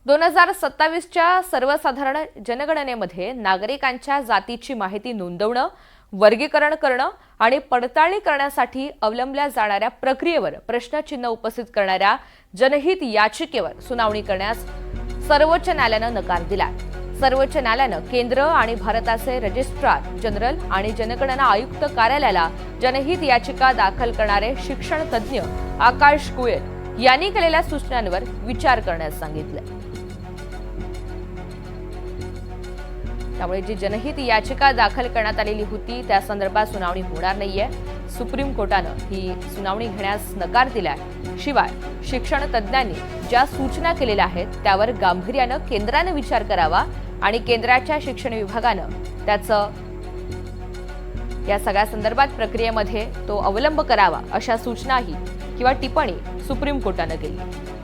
2027च्या सर्वसाधारण जनगणनेमध्ये नागरिकांच्या जातीची माहिती नोंदवणं, वर्गीकरण करणं आणि पडताळणी करण्यासाठी अवलंबल्या जाणाऱ्या प्रक्रियेवर प्रश्नचिन्ह उपस्थित करणाऱ्या जनहित याचिकेवर सुनावणी करण्यास सर्वोच्च न्यायालयानं नकार दिला। सर्वोच्च न्यायालयानं केंद्र आणि भारताचे रजिस्ट्रार जनरल आणि जनगणना आयुक्त कार्यालयाला जनहित याचिका दाखल करणारे शिक्षण तज्ज्ञ आकाश गोयल यांनी केलेल्या सूचनांवर विचार करण्यास सांगितलं। त्यामुळे जी जनहित याचिका दाखल करण्यात आलेली होती त्या संदर्भात सुनावणी होणार नाहीये। सुप्रीम कोर्टानं ही सुनावणी घेण्यास नकार दिलाय। शिवाय शिक्षण तज्ज्ञांनी ज्या सूचना केलेल्या आहेत त्यावर गांभीर्यानं केंद्राने विचार करावा आणि केंद्राच्या शिक्षण विभागानं त्याचं या सगळ्या संदर्भात प्रक्रियेमध्ये तो अवलंब करावा अशा सूचनाही किंवा टिप्पणी सुप्रीम कोर्टानं केली।